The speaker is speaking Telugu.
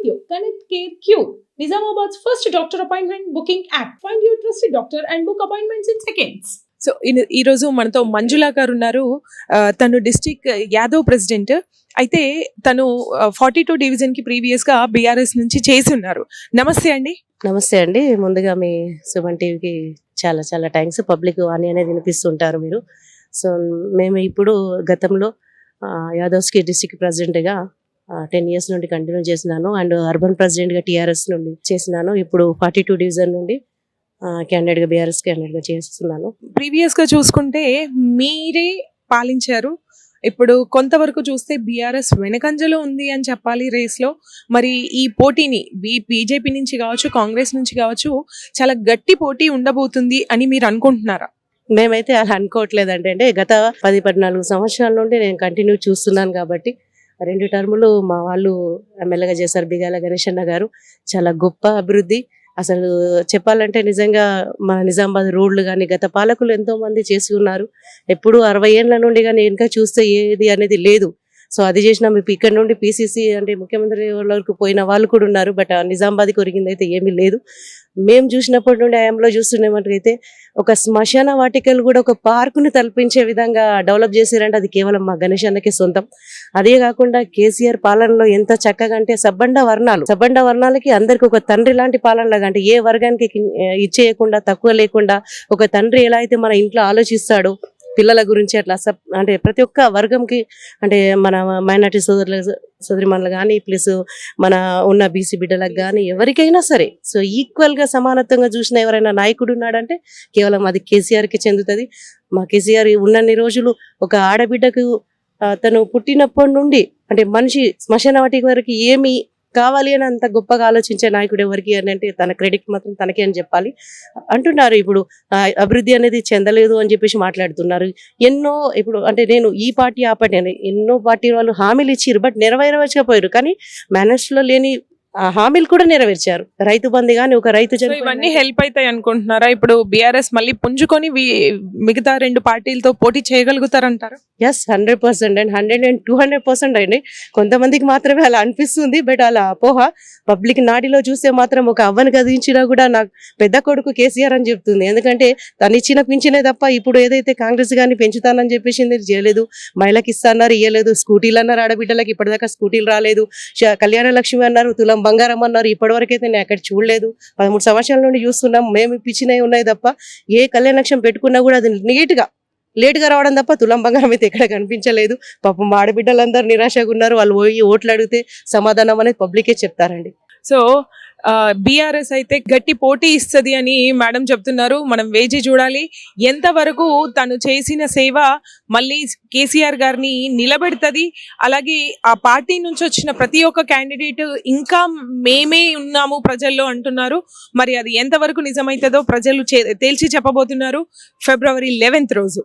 you. Connect Care Cube, Nizamabad's first doctor appointment booking app. Find your trusted doctor and book appointments in seconds. So ఈ రోజు మనతో మంజులా గారు ఉన్నారు. తను డిస్ట్రిక్ట్ యాదవ్ ప్రెసిడెంట్. అయితే తను 42 డివిజన్ కి ప్రీవియస్ గా బీఆర్ఎస్ నుంచి చేసి ఉన్నారు. నమస్తే అండి. నమస్తే అండి. ముందుగా మీ సుమన్ టీవీకి చాలా చాలా థ్యాంక్స్. పబ్లిక్ వాణి అనేది వినిపిస్తుంటారు మీరు. సో మేము ఇప్పుడు గతంలో యాదవ్స్కి డిస్ట్రిక్ట్ ప్రెసిడెంట్గా 10 ఇయర్స్ నుండి కంటిన్యూ చేసినాను. అండ్ అర్బన్ ప్రెసిడెంట్గా టీఆర్ఎస్ నుండి చేసినాను. ఇప్పుడు 42 డివిజన్ నుండి క్యాండిడేట్గా బీఆర్ఎస్ క్యాండిడేట్గా చేస్తున్నాను. ప్రీవియస్గా చూసుకుంటే మీరే పాలించారు. ఇప్పుడు కొంతవరకు చూస్తే బీఆర్ఎస్ వెనకంజలో ఉంది అని చెప్పాలి రేస్లో. మరి ఈ పోటీని బీజేపీ నుంచి కావచ్చు, కాంగ్రెస్ నుంచి కావచ్చు, చాలా గట్టి పోటీ ఉండబోతుంది అని మీరు అనుకుంటున్నారా? మేమైతే అలా అనుకోవట్లేదంటే, అంటే గత 10-14 సంవత్సరాల నుండి నేను కంటిన్యూ చూస్తున్నాను కాబట్టి 2 టర్ములు మా వాళ్ళు ఎమ్మెల్యేగా చేశారు. బిగాల గణేష్ అన్న గారు చాలా గొప్ప అభివృద్ధి. అసలు చెప్పాలంటే నిజంగా మన నిజామాబాద్ రోడ్లు కానీ గత పాలకులు ఎంతో మంది చేసి ఉన్నారు. ఎప్పుడు 60 ఏళ్ళ నుండి కానీ ఇంకా చూస్తే ఏది అనేది లేదు. సో అది చేసినాం. ఇప్పుడు ఇక్కడ నుండి పీసీసీ అంటే ముఖ్యమంత్రి వరకు పోయిన వాళ్ళు కూడా ఉన్నారు. బట్ నిజామాబాద్కి ఒరిగింది అయితే ఏమీ లేదు. మేము చూసినప్పటి నుండి ఆయంలో చూస్తున్నట్టయితే ఒక శ్మశాన వాటికలు కూడా ఒక పార్కుని తలపించే విధంగా డెవలప్ చేశారంటే అది కేవలం మా గణేష్ అన్నకే సొంతం. అదే కాకుండా కేసీఆర్ పాలనలో ఎంత చక్కగా అంటే సబ్బండ వర్ణాలకి అందరికి ఒక తండ్రి లాంటి పాలనలాగా, అంటే ఏ వర్గానికి ఇచ్చేయకుండా తక్కువ లేకుండా ఒక తండ్రి ఎలా అయితే మన ఇంట్లో ఆలోచిస్తాడో పిల్లల గురించి అట్లా అంటే ప్రతి ఒక్క వర్గంకి, అంటే మన మైనార్టీ సోదరిమణులు కానీ ప్లస్ మన ఉన్న బీసీ బిడ్డలకు కానీ ఎవరికైనా సరే సో ఈక్వల్గా సమానత్వంగా చూసిన ఎవరైనా నాయకుడు ఉన్నాడంటే కేవలం అది కేసీఆర్కి చెందుతుంది. మా కేసీఆర్ ఉన్నన్ని రోజులు ఒక ఆడబిడ్డకు తను పుట్టినప్పటి నుండి అంటే మనిషి శ్మశాన వాటికి వరకు ఏమి కావాలి అని అంత గొప్పగా ఆలోచించే నాయకుడు ఎవరికి అని అంటే తన క్రెడిట్ మాత్రం తనకే అని చెప్పాలి. అంటున్నారు ఇప్పుడు అభివృద్ధి అనేది చెందలేదు అని చెప్పేసి మాట్లాడుతున్నారు. ఎన్నో ఇప్పుడు అంటే నేను ఈ పార్టీ ఆ పార్టీ అని ఎన్నో పార్టీ వాళ్ళు హామీలు ఇచ్చారు, బట్ నెరవేరవచ్చకపోయారు. కానీ మేనిఫెస్టోలో లేని హామీలు కూడా నెరవేర్చారు. రైతు బంధు కానీ ఒక రైతు ఇవన్నీ హెల్ప్ అవుతాయి అనుకుంటున్నారా? ఇప్పుడు బీఆర్ఎస్ మళ్ళీ పుంజుకొని మిగతా 2 పార్టీలతో పోటీ చేయగలుగుతారంటారు? ఎస్, 100% అండ్ 100% అండి. కొంతమందికి మాత్రమే అలా అనిపిస్తుంది, బట్ అలా అపోహ. పబ్లిక్ నాడిలో చూస్తే మాత్రం ఒక అవ్వని కదించినా కూడా నాకు పెద్ద కొడుకు కేసీఆర్ అని చెప్తుంది. ఎందుకంటే తను ఇచ్చిన పింఛనే తప్ప ఇప్పుడు ఏదైతే కాంగ్రెస్ కానీ పెంచుతానని చెప్పేసి చేయలేదు. మహిళకి ఇస్తాన్నారు, ఇయ్యలేదు. స్కూటీలు అన్నారు ఆడబిడ్డలకి, ఇప్పటిదాకా స్కూటీలు రాలేదు. కళ్యాణ లక్ష్మి అన్నారు, తులం బంగారం అన్నారు. ఇప్పటివరకు అయితే నేను అక్కడ చూడలేదు. 13 సంవత్సరాల నుండి చూస్తున్నాం. మేము ఇప్పించినవి ఉన్నాయి తప్ప ఏ కళ్యాణ లక్ష్యం పెట్టుకున్నా కూడా అది లేట్గా రావడం తప్ప తులం బంగారం అయితే ఎక్కడ కనిపించలేదు. పాపం ఆడబిడ్డలందరూ నిరాశగా ఉన్నారు. వాళ్ళు పోయి ఓట్లు అడిగితే సమాధానం అనేది పబ్లికే చెప్తారండి. సో బీఆర్ఎస్ అయితే గట్టి పోటీ ఇస్తుంది అని మేడం చెప్తున్నారు. మనం వేచి చూడాలి ఎంతవరకు తను చేసిన సేవ మళ్ళీ కేసీఆర్ గారిని నిలబెడుతుంది. అలాగే ఆ పార్టీ నుంచి వచ్చిన ప్రతి ఒక్క క్యాండిడేట్ ఇంకా మేమే ఉన్నాము ప్రజల్లో అంటున్నారు. మరి అది ఎంతవరకు నిజమవుతుందో ప్రజలు తేల్చి చెప్పబోతున్నారు February 11th రోజు.